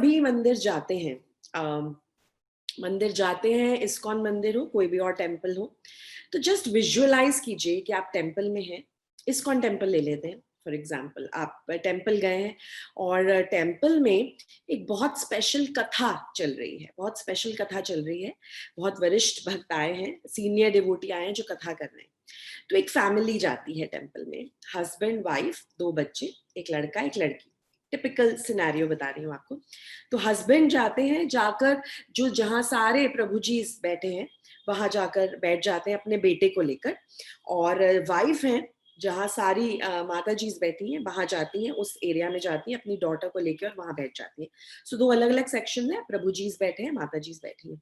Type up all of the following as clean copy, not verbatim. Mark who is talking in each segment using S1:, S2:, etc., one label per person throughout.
S1: सभी मंदिर जाते हैं, मंदिर जाते हैं, इस्कॉन मंदिर हो, कोई भी और टेम्पल हो, तो जस्ट विजुअलाइज कीजिए कि आप टेम्पल में हैं। इस्कॉन टेम्पल ले लेते हैं फॉर एग्जाम्पल, आप टेम्पल गए हैं और टेम्पल में एक बहुत स्पेशल कथा चल रही है, बहुत स्पेशल कथा चल रही है, बहुत वरिष्ठ भक्त आए हैं, सीनियर डिवोटी आए हैं जो कथा कर रहे हैं। तो एक फैमिली जाती है टेम्पल में, हस्बैंड वाइफ, 2 बच्चे, एक लड़का एक लड़की, टिपिकल सिनेरियो बता रही हूँ आपको। तो हस्बैंड जाते हैं, जाकर जो जहाँ सारे प्रभु जी बैठे हैं वहां जाकर बैठ जाते हैं अपने बेटे को लेकर, और वाइफ है जहाँ सारी माता जी बैठी हैं वहां जाती हैं, उस एरिया में जाती हैं अपनी डॉटर को लेकर और वहां बैठ जाती हैं। सो 2 अलग अलग सेक्शन है, प्रभु जी बैठे हैं, माता जी बैठी हैं।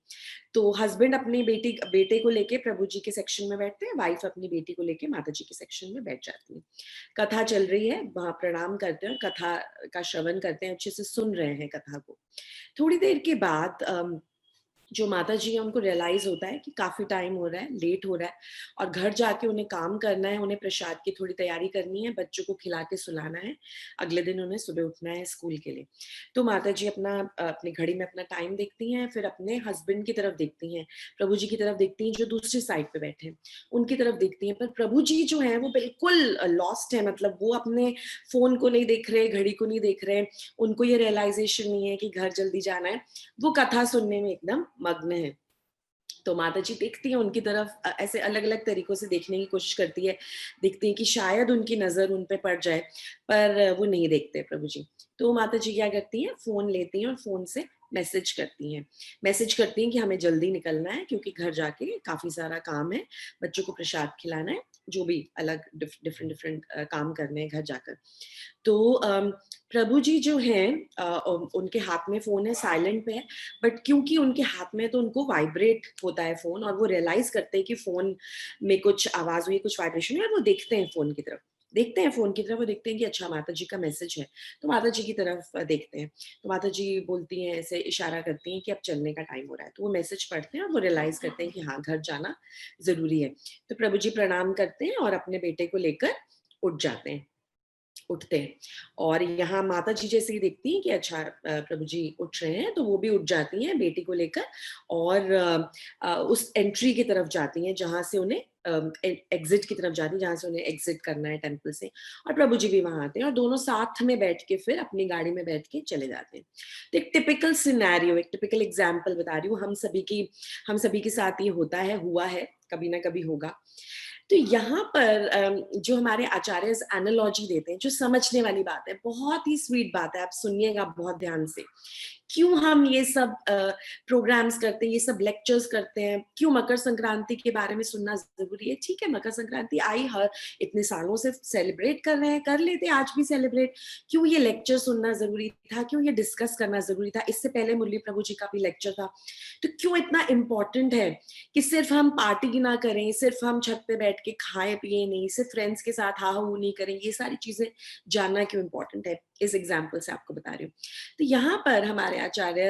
S1: तो हस्बैंड अपनी बेटे को लेके प्रभु जी के सेक्शन में बैठते हैं, वाइफ अपनी बेटी को लेके माता जी के सेक्शन में बैठ जाती है। कथा चल रही है, वहां प्रणाम करते हैं और कथा का श्रवण करते हैं, अच्छे से सुन रहे हैं कथा को। थोड़ी देर के बाद जो माता जी है उनको रियलाइज होता है कि काफी टाइम हो रहा है, लेट हो रहा है और घर जाके उन्हें काम करना है, उन्हें प्रसाद की थोड़ी तैयारी करनी है, बच्चों को खिला के सुलाना है, अगले दिन उन्हें सुबह उठना है स्कूल के लिए। तो माता जी अपनी घड़ी में अपना टाइम देखती हैं, फिर अपने हस्बैंड की तरफ देखती हैं, प्रभु जी की तरफ देखती हैं जो दूसरी साइड पे बैठे हैं, उनकी तरफ देखती हैं। पर प्रभु जी जो है वो बिल्कुल लॉस्ट है, मतलब वो अपने फोन को नहीं देख रहे, घड़ी को नहीं देख रहे, उनको ये रियलाइजेशन नहीं है कि घर जल्दी जाना है, वो कथा सुनने में एकदम मग्न है। तो माता जी देखती है उनकी तरफ, ऐसे अलग अलग तरीकों से देखने की कोशिश करती है, देखती है कि शायद उनकी नजर उन पे पड़ जाए, पर वो नहीं देखते प्रभु जी। तो माता जी क्या करती हैं, फोन लेती हैं और फोन से मैसेज करती हैं कि हमें जल्दी निकलना है क्योंकि घर जाके काफी सारा काम है, बच्चों को प्रसाद खिलाना है, जो भी अलग डिफरेंट डिफरेंट काम करने हैं घर जाकर। तो प्रभु जी जो हैं, उनके हाथ में फोन है, साइलेंट पे है, बट क्योंकि उनके हाथ में है तो उनको वाइब्रेट होता है फोन, और वो रियलाइज करते हैं कि फोन में कुछ आवाज हुई, कुछ वाइब्रेशन हुई, और वो देखते हैं फोन की तरफ, देखते हैं फोन की तरफ, वो देखते हैं कि अच्छा माता जी का मैसेज है, तो माता जी की तरफ देखते हैं। तो माता जी बोलती हैं, ऐसे इशारा करती हैं कि अब चलने का टाइम हो रहा है, तो वो मैसेज पढ़ते हैं और वो रियलाइज करते हैं कि हाँ घर जाना जरूरी है। तो प्रभु जी प्रणाम करते हैं और अपने बेटे को लेकर उठ जाते हैं, उठते हैं। और यहाँ माता जी जैसे ही देखती हैं कि अच्छा प्रभु जी उठ रहे हैं, तो वो भी उठ जाती हैं बेटी को लेकर और उस एंट्री की तरफ जाती हैं जहां से उन्हें एग्जिट की तरफ जाती है, जहां से उन्हें एग्जिट करना है टेम्पल से, और प्रभु जी भी वहां आते हैं और दोनों साथ में बैठ के फिर अपनी गाड़ी में बैठ के चले जाते हैं। तो एक टिपिकल सिनेरियो, एक टिपिकल एग्जाम्पल बता रही हूँ, हम सभी के साथ ये होता है, हुआ है, कभी ना कभी होगा। तो यहाँ पर जो हमारे आचार्य एनालॉजी देते हैं, जो समझने वाली बात है, बहुत ही स्वीट बात है, आप सुनिएगा बहुत ध्यान से। क्यों हम ये सब प्रोग्राम्स करते हैं, ये सब लेक्चर्स करते हैं, क्यों मकर संक्रांति के बारे में सुनना जरूरी है? ठीक है, मकर संक्रांति आई, हर इतने सालों से सेलिब्रेट कर रहे हैं, कर लेते हैं आज भी सेलिब्रेट। क्यों ये लेक्चर सुनना जरूरी था, क्यों ये डिस्कस करना जरूरी था? इससे पहले मुरली प्रभु जी का भी लेक्चर था, तो क्यों इतना इम्पोर्टेंट है कि सिर्फ हम पार्टी ना करें, सिर्फ हम छत पे बैठ के खाए पिए नहीं, सिर्फ फ्रेंड्स के साथ हा हू नहीं करें, ये सारी चीजें जानना क्यों इम्पोर्टेंट है? इस एग्जाम्पल से आपको बता रही हूँ। तो यहाँ पर हमारे आचार्य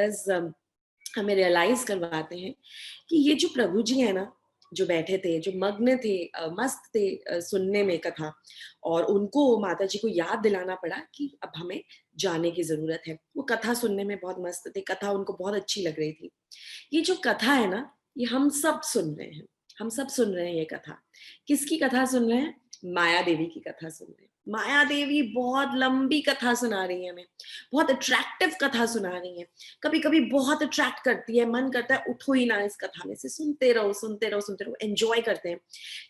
S1: हमें रियलाइज करवाते हैं कि ये जो प्रभु जी है ना, जो बैठे थे, जो मग्न थे, मस्त थे सुनने में कथा, और उनको माता जी को याद दिलाना पड़ा कि अब हमें जाने की जरूरत है। वो कथा सुनने में बहुत मस्त थे, कथा उनको बहुत अच्छी लग रही थी। ये जो कथा है ना, ये हम सब सुन रहे हैं, हम सब सुन रहे हैं ये कथा। किसकी कथा सुन रहे हैं? माया देवी की कथा सुन रहे हैं। माया देवी बहुत लंबी कथा सुना रही है हमें, बहुत अट्रैक्टिव कथा सुना रही है, कभी कभी बहुत अट्रैक्ट करती है, मन करता है उठो ही ना इस कथा में से, सुनते रहो सुनते रहो सुनते रहो, एंजॉय करते हैं।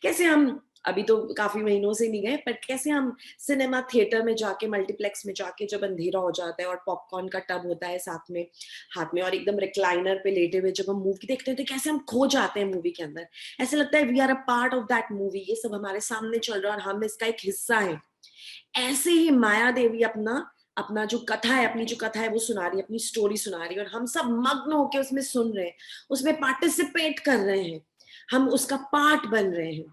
S1: कैसे हम अभी तो काफी महीनों से नहीं गए, पर कैसे हम सिनेमा थिएटर में जाके, मल्टीप्लेक्स में जाके, जब अंधेरा हो जाता है और पॉपकॉर्न का टब होता है साथ में हाथ में, और एकदम रिक्लाइनर पे लेटे हुए जब हम मूवी देखते हैं, तो कैसे हम खो जाते हैं मूवी के अंदर, ऐसे लगता है we are a part of that movie, ये सब हमारे सामने चल रहा है और हम इसका एक हिस्सा है। ऐसे ही माया देवी अपना अपना जो कथा है, अपनी जो कथा है वो सुना रही है, अपनी स्टोरी सुना रही है, और हम सब मग्न होकर उसमें सुन रहे हैं, उसमें पार्टिसिपेट कर रहे हैं, हम उसका पार्ट बन रहे हैं।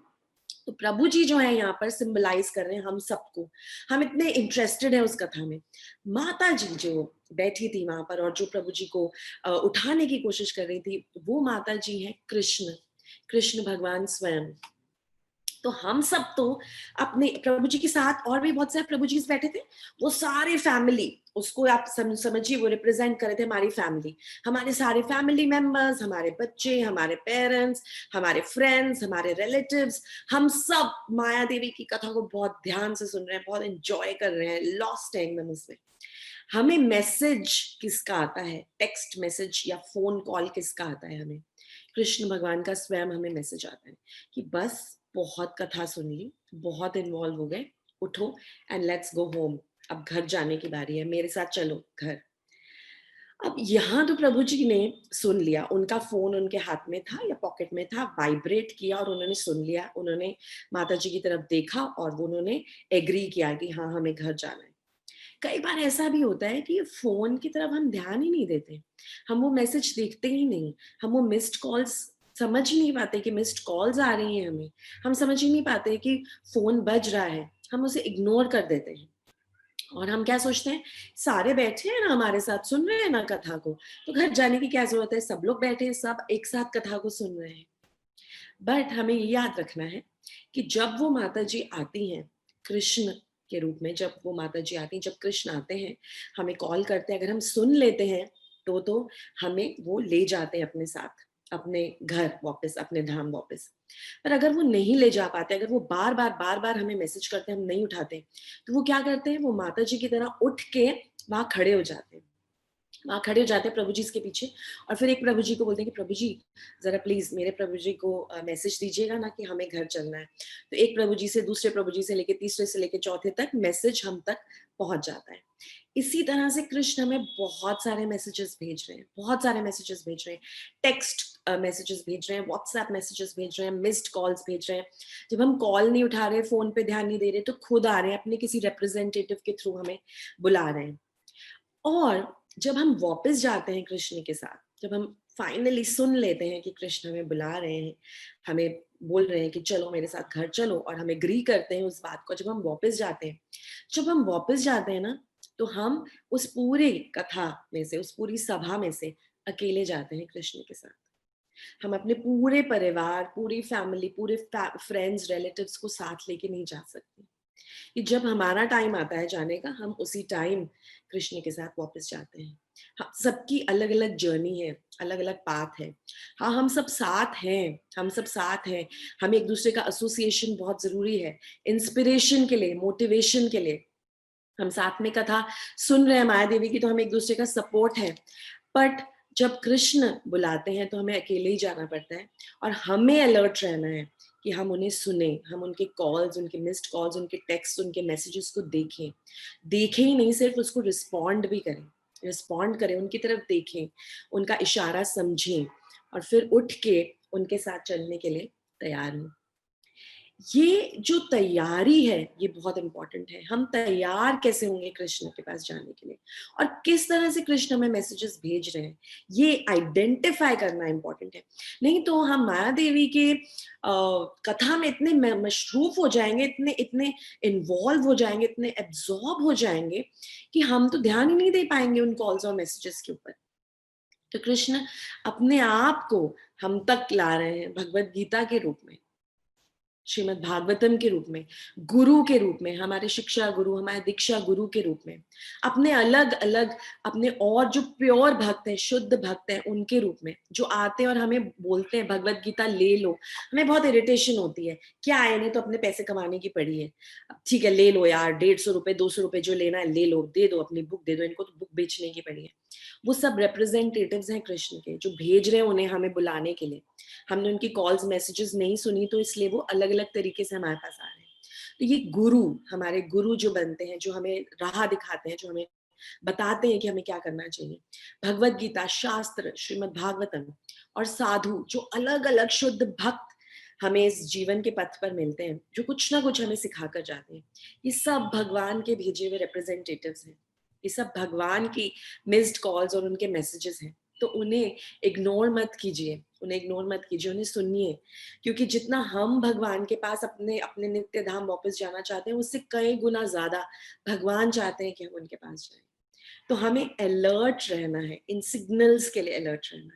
S1: तो प्रभु जी जो है यहाँ पर सिंबलाइज कर रहे हैं हम सबको, हम इतने इंटरेस्टेड हैं उस कथा में। माता जी जो बैठी थी वहां पर और जो प्रभु जी को उठाने की कोशिश कर रही थी, वो माता जी है कृष्ण, कृष्ण भगवान स्वयं। तो हम सब तो अपने प्रभु जी के साथ और भी बहुत सारे प्रभु जी बैठे थे, वो सारे फैमिली, उसको आप समझिए वो रिप्रेजेंट कर रहे थे हमारी फैमिली, हमारे सारे फैमिली मेंबर्स, हमारे बच्चे, हमारे पेरेंट्स, हमारे फ्रेंड्स, हमारे रिलेटिव्स, हम सब माया देवी की कथा को बहुत ध्यान से सुन रहे हैं, बहुत एंजॉय कर रहे हैं, लॉस्ट है एकदम इसमें। हमें मैसेज किसका आता है, टेक्स्ट मैसेज या फोन कॉल किसका आता है? हमें कृष्ण भगवान का स्वयं हमें मैसेज आता है कि बस बहुत कथा सुन ली, बहुत इन्वॉल्व हो गए, उठो एंड लेट्स गो होम, अब घर जाने की बारी है, मेरे साथ चलो घर। अब यहाँ तो प्रभु जी ने सुन लिया, उनका फोन उनके हाथ में था या पॉकेट में था, वाइब्रेट किया और उन्होंने सुन लिया, उन्होंने माता जी की तरफ देखा और वो उन्होंने एग्री किया कि हाँ हमें घर जाना है। कई बार ऐसा भी होता है कि फोन की तरफ हम ध्यान ही नहीं देते, हम वो मैसेज देखते ही नहीं, हम वो मिस्ड कॉल्स समझ ही नहीं पाते कि मिस्ड कॉल्स आ रही हैं हमें, हम समझ ही नहीं पाते कि फोन बज रहा है, हम उसे इग्नोर कर देते हैं। और हम क्या सोचते हैं, सारे बैठे हैं ना हमारे साथ, सुन रहे हैं ना कथा को, तो घर जाने की क्या जरूरत है, सब लोग बैठे हैं, सब एक साथ कथा को सुन रहे हैं। बट हमें ये याद रखना है कि जब वो माता जी आती हैं कृष्ण के रूप में, जब वो माता जी आती हैं, जब कृष्ण आते हैं, हमें कॉल करते हैं, अगर हम सुन लेते हैं तो हमें वो ले जाते हैं अपने साथ, अपने घर वापस, अपने धाम वापस। पर अगर वो नहीं ले जा पाते, अगर वो बार बार हमें मैसेज करते हैं, हम नहीं उठाते, तो वो क्या करते हैं, वो माता जी की तरह उठ के वहां खड़े हो जाते हैं, वहां खड़े हो जाते हैं प्रभु जी के पीछे, और फिर एक प्रभु जी को बोलते हैं कि प्रभु जी जरा प्लीज मेरे प्रभु जी को मैसेज दीजिएगा ना कि हमें घर चलना है। तो एक प्रभु जी से दूसरे प्रभु जी से लेके तीसरे से लेके चौथे तक मैसेज हम तक पहुंच जाता है। इसी तरह से कृष्ण हमें बहुत सारे मैसेजेस भेज रहे हैं, बहुत सारे मैसेजेस भेज रहे हैं, टेक्स्ट मैसेजेस भेज रहे हैं, व्हाट्सएप मैसेजेस भेज रहे हैं, मिस्ड कॉल्स भेज रहे हैं। जब हम कॉल नहीं उठा रहे, फोन पे ध्यान नहीं दे रहे, तो खुद आ रहे हैं, अपने किसी रिप्रेजेंटेटिव के थ्रू हमें बुला रहे हैं। और जब हम वापस जाते हैं कृष्ण के साथ, जब हम फाइनली सुन लेते हैं कि कृष्ण हमें बुला रहे हैं, हमें बोल रहे हैं कि चलो मेरे साथ घर चलो, और हम एग्री करते हैं उस बात को, जब हम वापस जाते हैं, जब हम वापस जाते हैं ना, तो हम उस पूरी कथा में से, उस पूरी सभा में से अकेले जाते हैं कृष्ण के साथ। हम अपने पूरे परिवार, पूरी फैमिली, पूरे फ्रेंड्स, रिलेटिव्स को साथ लेके नहीं जा सकते। कि जब हमारा टाइम आता है जाने का, हम उसी टाइम कृष्ण के साथ वापस जाते हैं। हाँ, सबकी अलग अलग जर्नी है, अलग अलग पाथ है। हाँ, हम सब साथ हैं, हम सब साथ हैं। हम एक दूसरे का एसोसिएशन बहुत जरूरी है, इंस्पिरेशन के लिए, मोटिवेशन के लिए। हम साथ में कथा सुन रहे हैं माया देवी की, तो हम एक दूसरे का सपोर्ट है। बट जब कृष्ण बुलाते हैं तो हमें अकेले ही जाना पड़ता है, और हमें अलर्ट रहना है कि हम उन्हें सुने, हम उनके कॉल्स, उनके मिस्ड कॉल्स, उनके टेक्स्ट, उनके मैसेजेस को देखें, देखें ही नहीं, सिर्फ उसको रिस्पॉन्ड भी करें, रिस्पॉन्ड करें, उनकी तरफ देखें, उनका इशारा समझें, और फिर उठ के उनके साथ चलने के लिए तैयार हों। ये जो तैयारी है ये बहुत इंपॉर्टेंट है। हम तैयार कैसे होंगे कृष्ण के पास जाने के लिए, और किस तरह से कृष्ण हमें मैसेजेस भेज रहे हैं, ये आइडेंटिफाई करना इंपॉर्टेंट है। नहीं तो हम माया देवी के कथा में इतने मशरूफ हो जाएंगे, इतने इतने इन्वॉल्व हो जाएंगे, इतने एब्जॉर्ब हो जाएंगे कि हम तो ध्यान ही नहीं दे पाएंगे उन कॉल्स और मैसेजेस के ऊपर। तो कृष्ण अपने आप को हम तक ला रहे हैं भगवत गीता के रूप में, श्रीमद् भागवतम के रूप में, गुरु के रूप में, हमारे शिक्षा गुरु, हमारे दीक्षा गुरु के रूप में, अपने अलग अलग, अपने और जो प्योर भक्त हैं, शुद्ध भक्त हैं, उनके रूप में, जो आते हैं और हमें बोलते हैं भगवत गीता ले लो। हमें बहुत इरिटेशन होती है, क्या है, इन्हें तो अपने पैसे कमाने की पड़ी है, अब ठीक है ले लो यार, 150 रुपए 200 रुपए जो लेना है ले लो, दे दो अपनी बुक दे दो, इनको तो बुक बेचने की पड़ी है। वो सब रिप्रेजेंटेटिव्स हैं कृष्ण के, जो भेज रहे हैं उन्हें हमें बुलाने के लिए। हमने उनकी कॉल्स मैसेजेस नहीं सुनी, तो इसलिए वो अलग अलग तरीके से हमारे पास आ रहे हैं। तो ये गुरु, हमारे गुरु जो बनते हैं, जो हमें राह दिखाते हैं, जो हमें बताते हैं कि हमें क्या करना चाहिए, भगवत गीता, शास्त्र, श्रीमद् भागवतम, और साधु जो अलग अलग शुद्ध भक्त हमें इस जीवन के पथ पर मिलते हैं, जो कुछ ना कुछ हमें सिखा कर जाते हैं, ये सब भगवान के भेजे हुए रिप्रेजेंटेटिव्स हैं, ये सब भगवान की मिस्ड कॉल्स और उनके मैसेजेस हैं। तो उन्हें इग्नोर मत कीजिए, उन्हें इग्नोर मत कीजिए, उन्हें सुनिए, क्योंकि जितना हम भगवान के पास अपने अपने नित्य धाम वापस जाना चाहते हैं, उससे कई गुना ज्यादा भगवान चाहते हैं कि हम उनके पास जाएं। तो हमें अलर्ट रहना है, इन सिग्नल्स के लिए अलर्ट रहना है।